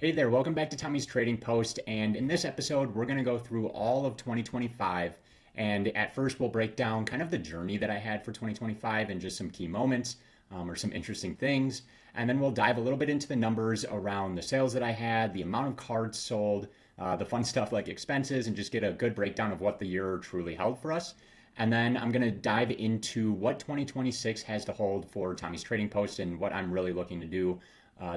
Hey there, welcome back to Tommy's Trading Post. And in this episode, we're going to go through all of 2025. And at first, we'll break down kind of the journey that I had for 2025 and just some key moments or some interesting things. And then we'll dive a little bit into the numbers around the sales that I had, the amount of cards sold, the fun stuff like expenses, and just get a good breakdown of what the year truly held for us. And then I'm going to dive into what 2026 has to hold for Tommy's Trading Post and what I'm really looking to do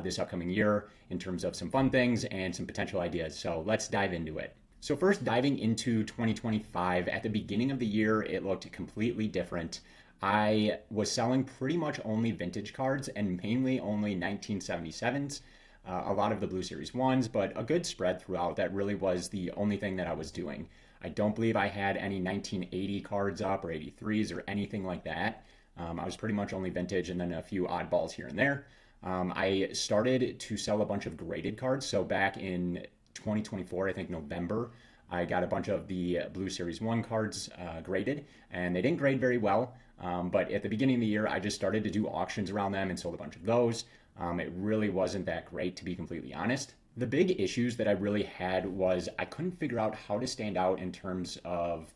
this upcoming year in terms of some fun things and some potential ideas. So let's dive into it. So, first, diving into 2025, at the beginning of the year, it looked completely different. I was selling pretty much only vintage cards and mainly only 1977s, a lot of the Blue Series ones, but a good spread throughout. That really was the only thing that I was doing. I don't believe I had any 1980 cards up or 83s or anything like that. I was pretty much only vintage and then a few oddballs here and there. I started to sell a bunch of graded cards. So back in 2024, I think November, I got a bunch of the Blue Series 1 cards graded, and they didn't grade very well. But at the beginning of the year, I just started to do auctions around them and sold a bunch of those. It really wasn't that great, to be completely honest. The big issues that I really had was I couldn't figure out how to stand out in terms of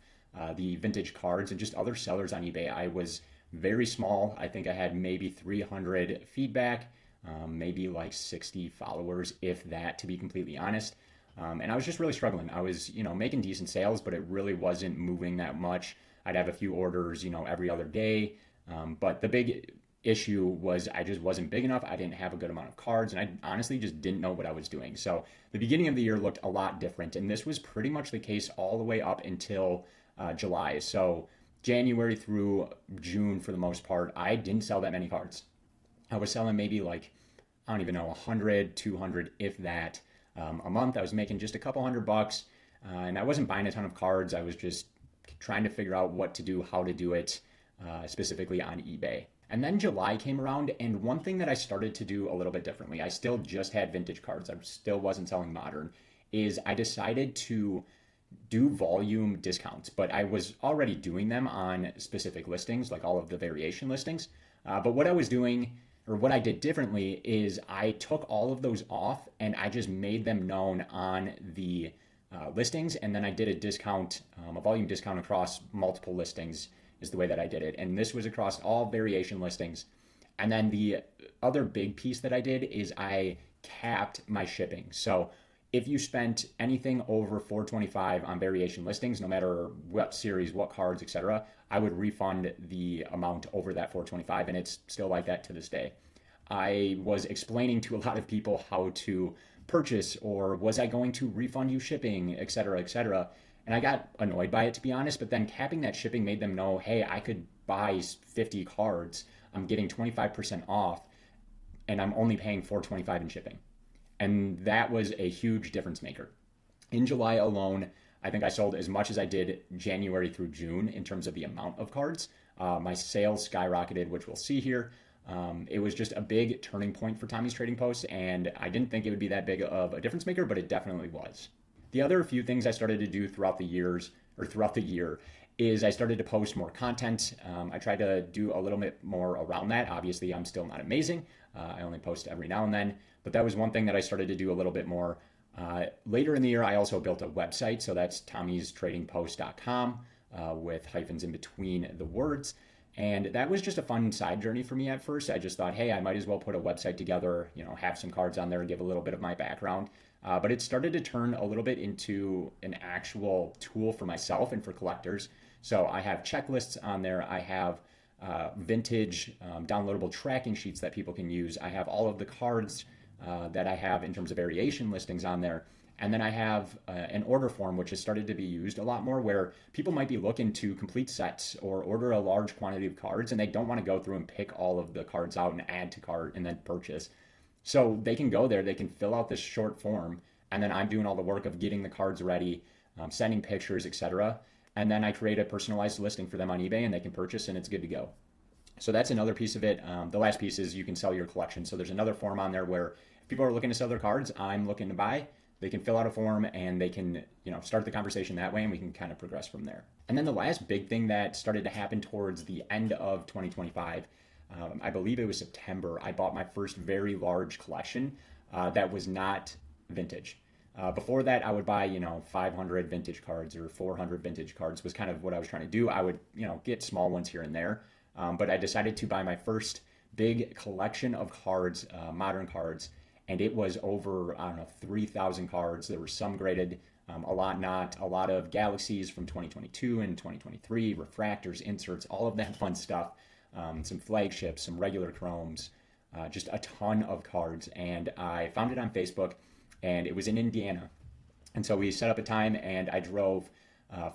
the vintage cards and just other sellers on eBay. I was very small. I think I had maybe 300 feedback, maybe like 60 followers, if that, to be completely honest. And I was just really struggling. I was, making decent sales, but it really wasn't moving that much. I'd have a few orders, every other day. But the big issue was I just wasn't big enough. I didn't have a good amount of cards, and I honestly just didn't know what I was doing. So the beginning of the year looked a lot different, and this was pretty much the case all the way up until July. So January through June, for the most part, I didn't sell that many cards. I was selling maybe like, I don't even know, 100, 200, if that, a month. I was making just a couple $100, and I wasn't buying a ton of cards. I was just trying to figure out what to do, how to do it, specifically on eBay. And then July came around, and one thing that I started to do a little bit differently, I still just had vintage cards, I still wasn't selling modern, is I decided to do volume discounts, but I was already doing them on specific listings, like all of the variation listings. But what I was doing, or what I did differently, is I took all of those off and I just made them known on the listings, and then I did a discount, a volume discount across multiple listings, is the way that I did it. And this was across all variation listings. And then the other big piece that I did is I capped my shipping. So if you spent anything over 425 on variation listings, no matter what series, what cards, etc., I would refund the amount over that 425, and it's still like that to this day. I was explaining to a lot of people how to purchase, or was I going to refund you shipping, etc., etc. And I got annoyed by it, to be honest, but then capping that shipping made them know, hey, I could buy 50 cards, I'm getting 25% off, and I'm only paying 425 in shipping. And that was a huge difference maker. In July alone, I think I sold as much as I did January through June in terms of the amount of cards. My sales skyrocketed, which we'll see here. It was just a big turning point for Tommy's Trading Post, and I didn't think it would be that big of a difference maker, but it definitely was. The other few things I started to do throughout the year is I started to post more content. I tried to do a little bit more around that. Obviously, I'm still not amazing. I only post every now and then, but that was one thing that I started to do a little bit more. Later in the year, I also built a website. So that's tommystradingpost.com with hyphens in between the words. And that was just a fun side journey for me at first. I just thought, hey, I might as well put a website together, have some cards on there and give a little bit of my background. But it started to turn a little bit into an actual tool for myself and for collectors. So I have checklists on there. I have vintage downloadable tracking sheets that people can use. I have all of the cards that I have in terms of variation listings on there. And then I have an order form, which has started to be used a lot more, where people might be looking to complete sets or order a large quantity of cards, and they don't want to go through and pick all of the cards out and add to cart and then purchase. So they can go there, they can fill out this short form, and then I'm doing all the work of getting the cards ready, sending pictures, etc. And then I create a personalized listing for them on eBay, and they can purchase, and it's good to go. So that's another piece of it. The last piece is you can sell your collection. So there's another form on there where if people are looking to sell their cards, I'm looking to buy, they can fill out a form and they can, start the conversation that way, and we can kind of progress from there. And then the last big thing that started to happen towards the end of 2025, I believe it was September, I bought my first very large collection that was not vintage. Before that, I would buy, 500 vintage cards or 400 vintage cards was kind of what I was trying to do. I would, get small ones here and there. But I decided to buy my first big collection of cards, modern cards, and it was over, I don't know, 3,000 cards. There were some graded, a lot not, a lot of Galaxies from 2022 and 2023, refractors, inserts, all of that fun stuff. Some flagships, some regular chromes, just a ton of cards. And I found it on Facebook, and it was in Indiana. And so we set up a time, and I drove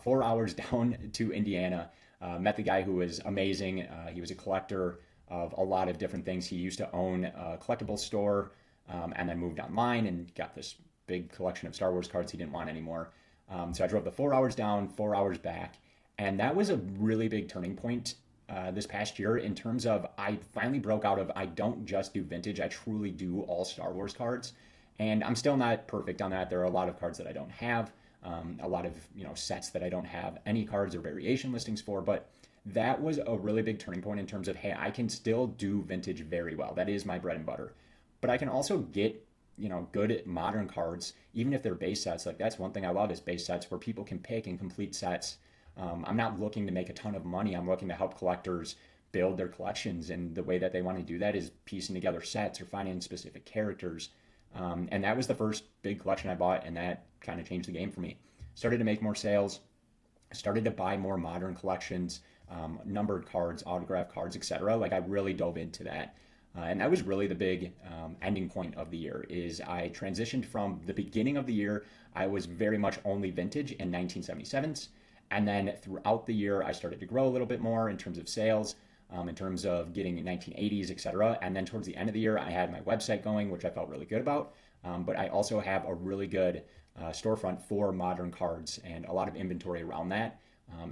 4 hours down to Indiana. Met the guy who was amazing. He was a collector of a lot of different things. He used to own a collectible store, and then moved online and got this big collection of Star Wars cards he didn't want anymore. So I drove the 4 hours down, 4 hours back. And that was a really big turning point this past year in terms of I finally broke out of I don't just do vintage, I truly do all Star Wars cards. And I'm still not perfect on that. There are a lot of cards that I don't have, a lot of sets that I don't have any cards or variation listings for. But that was a really big turning point in terms of, hey, I can still do vintage very well. That is my bread and butter. But I can also get good modern cards, even if they're base sets. Like that's one thing I love is base sets where people can pick and complete sets. I'm not looking to make a ton of money. I'm looking to help collectors build their collections. And the way that they want to do that is piecing together sets or finding specific characters. And that was the first big collection I bought, and that kind of changed the game for me. Started to make more sales, started to buy more modern collections, numbered cards, autographed cards, etc. Like I really dove into that. And that was really the big ending point of the year is I transitioned from the beginning of the year, I was very much only vintage in 1977s. And then throughout the year, I started to grow a little bit more in terms of sales, in terms of getting 1980s, etc. And then towards the end of the year, I had my website going, which I felt really good about. But I also have a really good storefront for modern cards and a lot of inventory around that.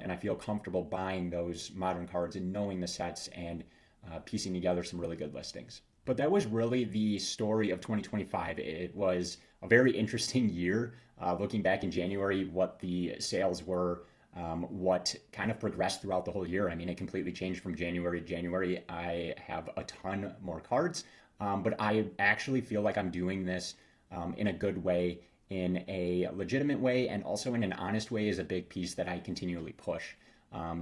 And I feel comfortable buying those modern cards and knowing the sets and piecing together some really good listings. But that was really the story of 2025. It was a very interesting year. Looking back in January, what the sales were, what kind of progressed throughout the whole year. I mean, it completely changed from January to January. I have a ton more cards, but I actually feel like I'm doing this in a good way, in a legitimate way, and also in an honest way is a big piece that I continually push.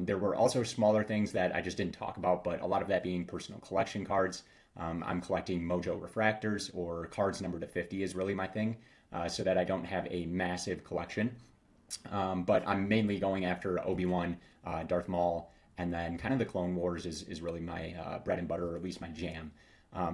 There were also smaller things that I just didn't talk about, but a lot of that being personal collection cards. I'm collecting Mojo refractors, or cards numbered to 50 is really my thing, so that I don't have a massive collection. But I'm mainly going after Obi-Wan, Darth Maul, and then kind of the Clone Wars is really my bread and butter, or at least my jam.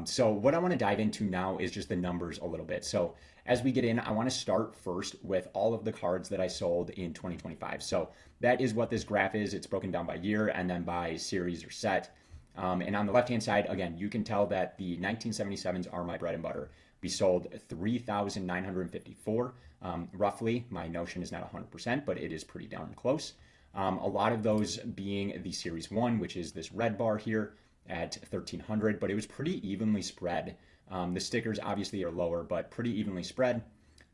So what I want to dive into now is just the numbers a little bit. So as we get in, I want to start first with all of the cards that I sold in 2025. So that is what this graph is. It's broken down by year and then by series or set. And on the left-hand side, again, you can tell that the 1977s are my bread and butter. We sold 3,954, roughly. My notion is not 100%, but it is pretty darn close. A lot of those being the Series 1, which is this red bar here at 1,300, but it was pretty evenly spread. The stickers obviously are lower, but pretty evenly spread.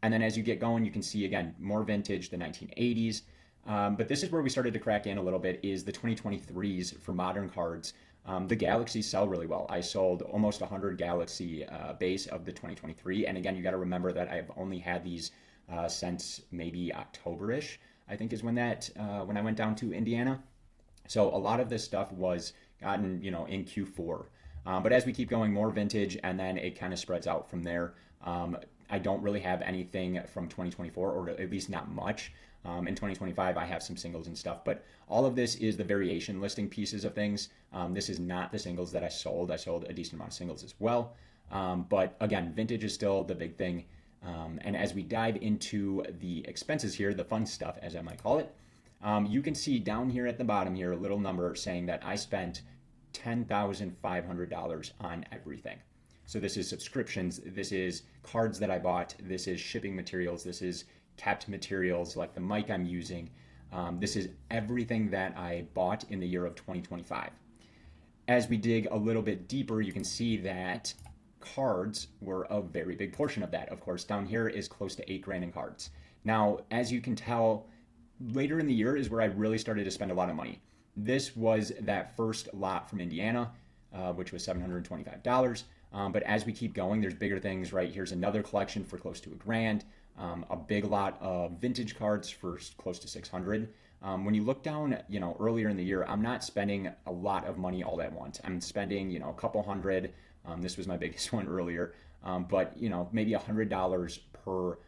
And then as you get going, you can see, again, more vintage, the 1980s. But this is where we started to crack in a little bit, is the 2023s for modern cards. The Galaxies sell really well. I sold almost 100 Galaxy base of the 2023. And again, you got to remember that I've only had these since maybe October-ish, I think is when when I went down to Indiana. So a lot of this stuff was gotten, in Q4. But as we keep going, more vintage, and then it kind of spreads out from there. I don't really have anything from 2024, or at least not much. In 2025, I have some singles and stuff, but all of this is the variation listing pieces of things. This is not the singles that I sold. I sold a decent amount of singles as well. But again, vintage is still the big thing. And as we dive into the expenses here, the fun stuff, as I might call it, you can see down here at the bottom here, a little number saying that I spent $10,500 on everything. So this is subscriptions, this is cards that I bought, this is shipping materials, this is kept materials like the mic I'm using. This is everything that I bought in the year of 2025. As we dig a little bit deeper, you can see that cards were a very big portion of that. Of course, down here is close to $8,000 in cards. Now, as you can tell, later in the year is where I really started to spend a lot of money. This was that first lot from Indiana, which was $725. But as we keep going, there's bigger things, right? Here's another collection for close to $1,000. A big lot of vintage cards for close to 600. When you look down, earlier in the year, I'm not spending a lot of money all at once. I'm spending, a couple hundred. This was my biggest one earlier, but maybe $100 per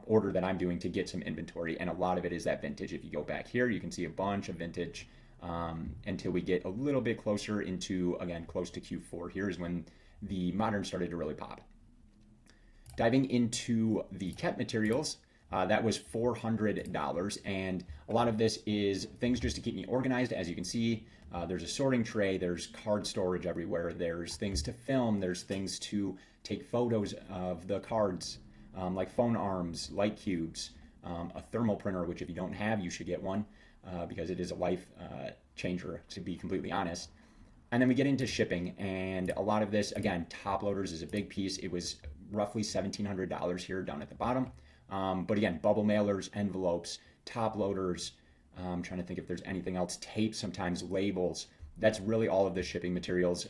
order that I'm doing to get some inventory, and a lot of it is that vintage. If you go back here, you can see a bunch of vintage until we get a little bit closer into, again, close to Q4. Here is when the modern started to really pop. Diving into the kept materials, that was $400, and a lot of this is things just to keep me organized. As you can see, there's a sorting tray, there's card storage everywhere, there's things to film, there's things to take photos of the cards, like phone arms, light cubes, a thermal printer, which if you don't have, you should get one, because it is a life changer, to be completely honest. And then we get into shipping, and a lot of this, again, top loaders is a big piece. It was roughly $1,700 here down at the bottom. But again, bubble mailers, envelopes, top loaders, I'm trying to think if there's anything else, tape, sometimes labels. That's really all of the shipping materials,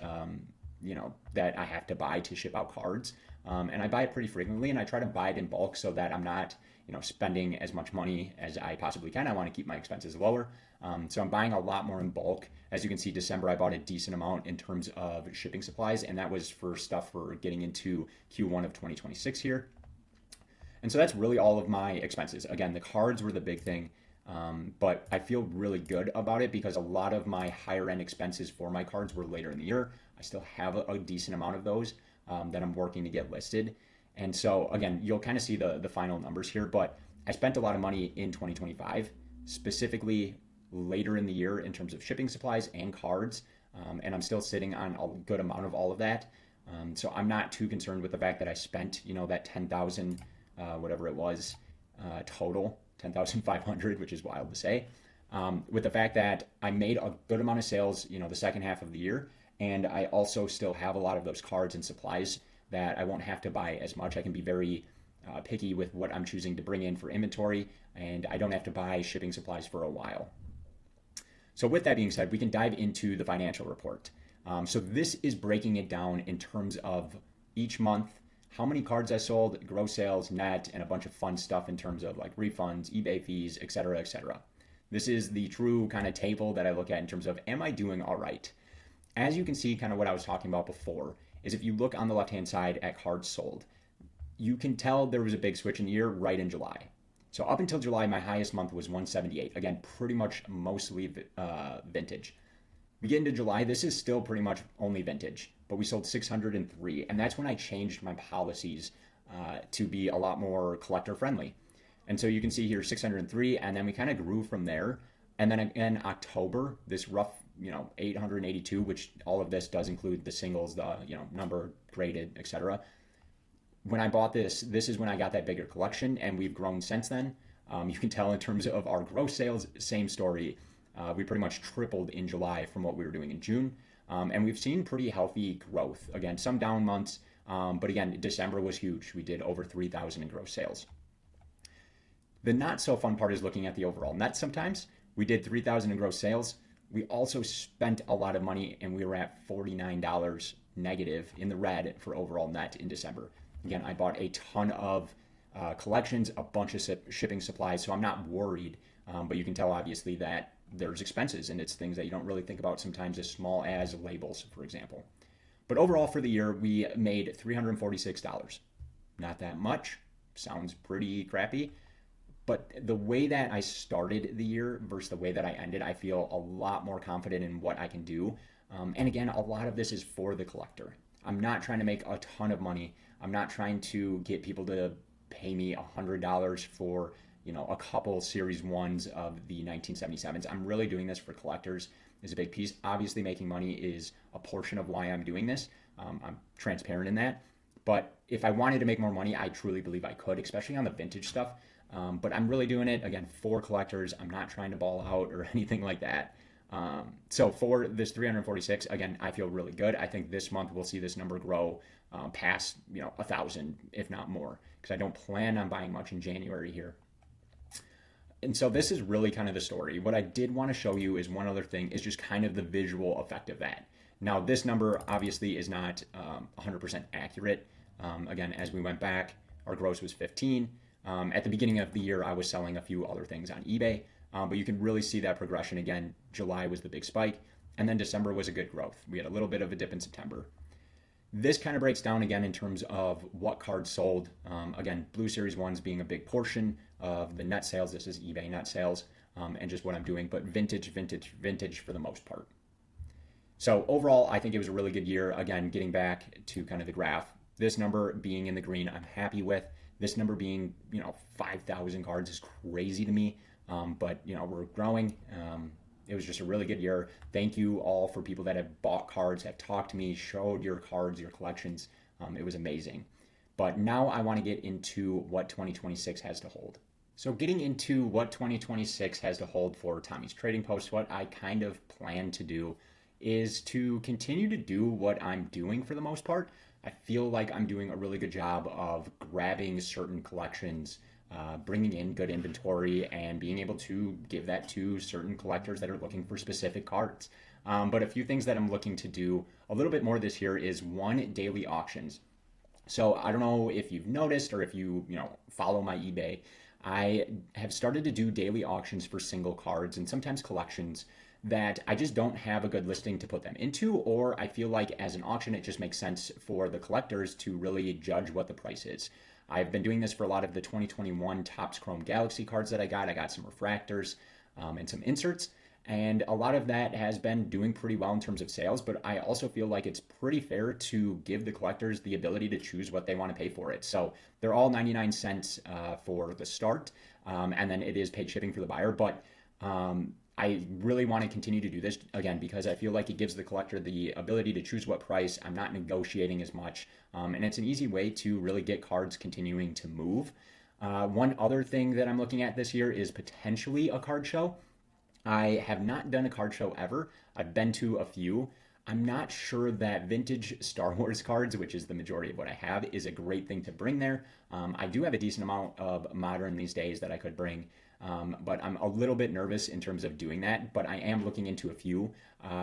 that I have to buy to ship out cards. And I buy it pretty frequently, and I try to buy it in bulk so that I'm not, spending as much money as I possibly can. I want to keep my expenses lower. So I'm buying a lot more in bulk. As you can see, December, I bought a decent amount in terms of shipping supplies, and that was for stuff for getting into Q1 of 2026 here. And so that's really all of my expenses. Again, the cards were the big thing, but I feel really good about it because a lot of my higher end expenses for my cards were later in the year. I still have a decent amount of those that I'm working to get listed. And so again, you'll kind of see the final numbers here, but I spent a lot of money in 2025, specifically later in the year in terms of shipping supplies and cards. And I'm still sitting on a good amount of all of that. So I'm not too concerned with the fact that I spent, that 10,000, whatever it was, total, 10,500, which is wild to say, with the fact that I made a good amount of sales, the second half of the year. And I also still have a lot of those cards and supplies that I won't have to buy as much. I can be very picky with what I'm choosing to bring in for inventory, and I don't have to buy shipping supplies for a while. So with that being said, we can dive into the financial report. So this is breaking it down in terms of each month, how many cards I sold, gross sales, net, and a bunch of fun stuff in terms of like refunds, eBay fees, et cetera, et cetera. This is the true kind of table that I look at in terms of, am I doing all right? As you can see, kind of what I was talking about before, is if you look on the left-hand side at cards sold, you can tell there was a big switch in the year right in July. So up until July, my highest month was 178. Again, pretty much mostly vintage. We get into July, this is still pretty much only vintage, but we sold 603. And that's when I changed my policies to be a lot more collector friendly. And so you can see here 603, and then we kind of grew from there. And then again, October, this rough, 882, which all of this does include the singles, the, number graded, etc. When I bought this is when I got that bigger collection, and we've grown since then. You can tell in terms of our gross sales, same story. We pretty much tripled in July from what we were doing in June. And we've seen pretty healthy growth. Again, some down months, but again, December was huge. We did over 3,000 in gross sales. The not so fun part is looking at the overall net sometimes. We did 3,000 in gross sales. We also spent a lot of money, and we were at $49 negative in the red for overall net in December. Again, I bought a ton of collections, a bunch of shipping supplies, so I'm not worried. But you can tell, obviously, that there's expenses, and it's things that you don't really think about sometimes, as small as labels, for example. But overall for the year, we made $346. Not that much. Sounds pretty crappy. But the way that I started the year versus the way that I ended, I feel a lot more confident in what I can do. And again, a lot of this is for the collector. I'm not trying to make a ton of money. I'm not trying to get people to pay me $100 for, a couple Series 1s of the 1977s. I'm really doing this for collectors is a big piece. Obviously, making money is a portion of why I'm doing this. I'm transparent in that. But if I wanted to make more money, I truly believe I could, especially on the vintage stuff. But I'm really doing it, again, for collectors. I'm not trying to ball out or anything like that. So for this 346, again, I feel really good. I think this month we'll see this number grow past 1,000, if not more, because I don't plan on buying much in January here. And so this is really kind of the story. What I did want to show you is one other thing, is just kind of the visual effect of that. Now, this number obviously is not 100% accurate. Again, as we went back, our gross was 15. At the beginning of the year, I was selling a few other things on eBay, but you can really see that progression. Again, July was the big spike, and then December was a good growth. We had a little bit of a dip in September. This kind of breaks down again in terms of what cards sold. Again, Blue Series 1s being a big portion of the net sales. This is eBay net sales, and just what I'm doing, but vintage for the most part. So overall, I think it was a really good year. Again, getting back to kind of the graph, this number being in the green, I'm happy with. This number being, 5,000 cards is crazy to me. But, we're growing. It was just a really good year. Thank you all for people that have bought cards, have talked to me, showed your cards, your collections. It was amazing. But now I want to get into what 2026 has to hold. So getting into what 2026 has to hold for Tommy's Trading Post, what I kind of plan to do is to continue to do what I'm doing for the most part. I feel like I'm doing a really good job of grabbing certain collections, bringing in good inventory, and being able to give that to certain collectors that are looking for specific cards. But a few things that I'm looking to do a little bit more this year is one, daily auctions. So I don't know if you've noticed or if you follow my eBay. I have started to do daily auctions for single cards and sometimes collections that I just don't have a good listing to put them into, or I feel like as an auction, it just makes sense for the collectors to really judge what the price is. I've been doing this for a lot of the 2021 Topps Chrome Galaxy cards that I got. I got some refractors and some inserts, and a lot of that has been doing pretty well in terms of sales, but I also feel like it's pretty fair to give the collectors the ability to choose what they want to pay for it. So they're all 99 cents for the start, and then it is paid shipping for the buyer, but I really want to continue to do this again because I feel like it gives the collector the ability to choose what price. I'm not negotiating as much, and it's an easy way to really get cards continuing to move. One other thing that I'm looking at this year is potentially a card show. I have not done a card show ever. I've been to a few. I'm not sure that vintage Star Wars cards, which is the majority of what I have, is a great thing to bring there. I do have a decent amount of modern these days that I could bring. But I'm a little bit nervous in terms of doing that, but I am looking into a few,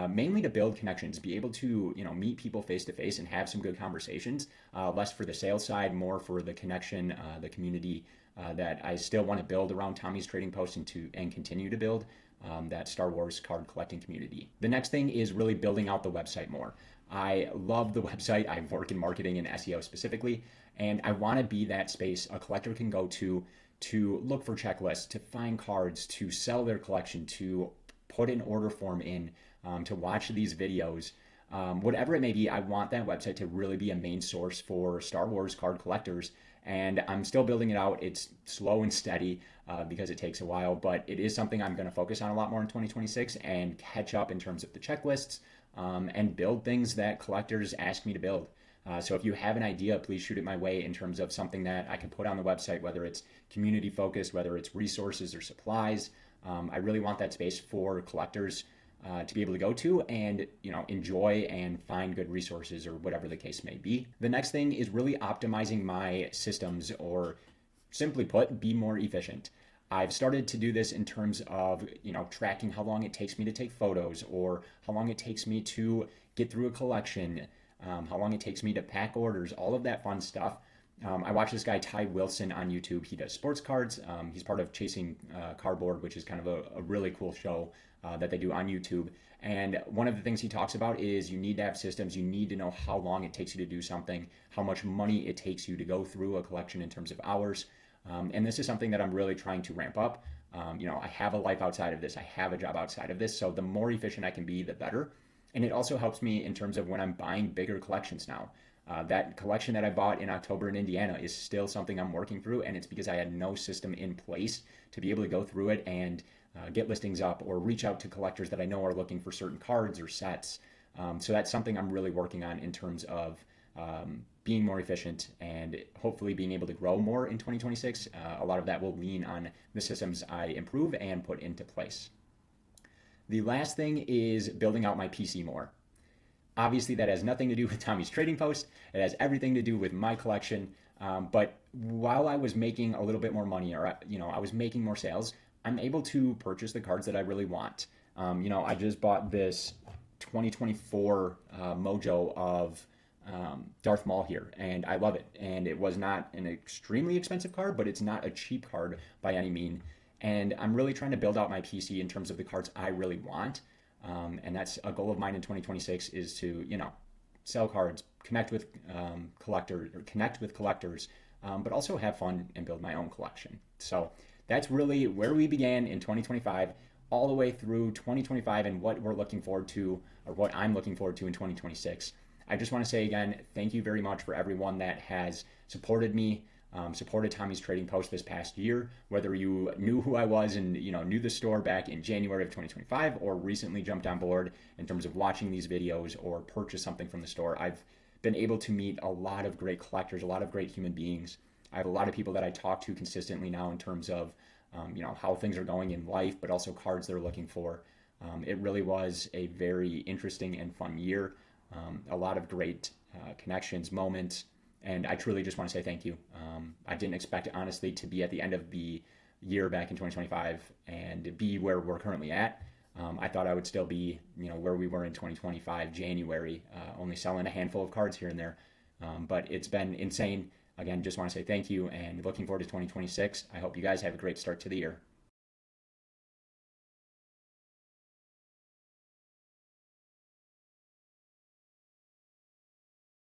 mainly to build connections, be able to, meet people face to face and have some good conversations, less for the sales side, more for the connection, the community, that I still want to build around Tommy's Trading Post and continue to build, that Star Wars card collecting community. The next thing is really building out the website more. I love the website. I work in marketing and SEO specifically, and I want to be that space a collector can go to look for checklists, to find cards, to sell their collection, to put an order form in, to watch these videos, whatever it may be. I want that website to really be a main source for Star Wars card collectors, and I'm still building it out. It's slow and steady because it takes a while, but it is something I'm going to focus on a lot more in 2026 and catch up in terms of the checklists and build things that collectors ask me to build. So if you have an idea, please shoot it my way in terms of something that I can put on the website, whether it's community focused, whether it's resources or supplies. I really want that space for collectors to be able to go to and enjoy and find good resources or whatever the case may be. The next thing is really optimizing my systems, or simply put, be more efficient. I've started to do this in terms of tracking how long it takes me to take photos, or how long it takes me to get through a collection, how long it takes me to pack orders, all of that fun stuff. I watch this guy, Ty Wilson, on YouTube. He does sports cards. He's part of Chasing Cardboard, which is kind of a really cool show that they do on YouTube. And one of the things he talks about is you need to have systems. You need to know how long it takes you to do something, how much money it takes you to go through a collection in terms of hours. And this is something that I'm really trying to ramp up. I have a life outside of this. I have a job outside of this. So the more efficient I can be, the better. And it also helps me in terms of when I'm buying bigger collections now. That collection that I bought in October in Indiana is still something I'm working through, and it's because I had no system in place to be able to go through it and get listings up or reach out to collectors that I know are looking for certain cards or sets. So that's something I'm really working on in terms of being more efficient and hopefully being able to grow more in 2026. A lot of that will lean on the systems I improve and put into place. The last thing is building out my PC more. Obviously, that has nothing to do with Tommy's Trading Post. It has everything to do with my collection. But while I was making a little bit more money, or I was making more sales, I'm able to purchase the cards that I really want. I just bought this 2024 mojo of Darth Maul here, and I love it. And it was not an extremely expensive card, but it's not a cheap card by any mean. And I'm really trying to build out my PC in terms of the cards I really want. And that's a goal of mine in 2026 is to, sell cards, connect with collectors, but also have fun and build my own collection. So that's really where we began in 2025, all the way through 2025, and what we're looking forward to, or what I'm looking forward to in 2026. I just want to say again, thank you very much for everyone that has supported me, supported Tommy's Trading Post this past year, whether you knew who I was and knew the store back in January of 2025, or recently jumped on board in terms of watching these videos or purchased something from the store. I've been able to meet a lot of great collectors, a lot of great human beings. I have a lot of people that I talk to consistently now in terms of how things are going in life, but also cards they're looking for. It really was a very interesting and fun year. A lot of great connections, moments, and I truly just want to say thank you. I didn't expect, honestly, to be at the end of the year back in 2025 and be where we're currently at. I thought I would still be, where we were in 2025, January, only selling a handful of cards here and there. But it's been insane. Again, just want to say thank you and looking forward to 2026. I hope you guys have a great start to the year.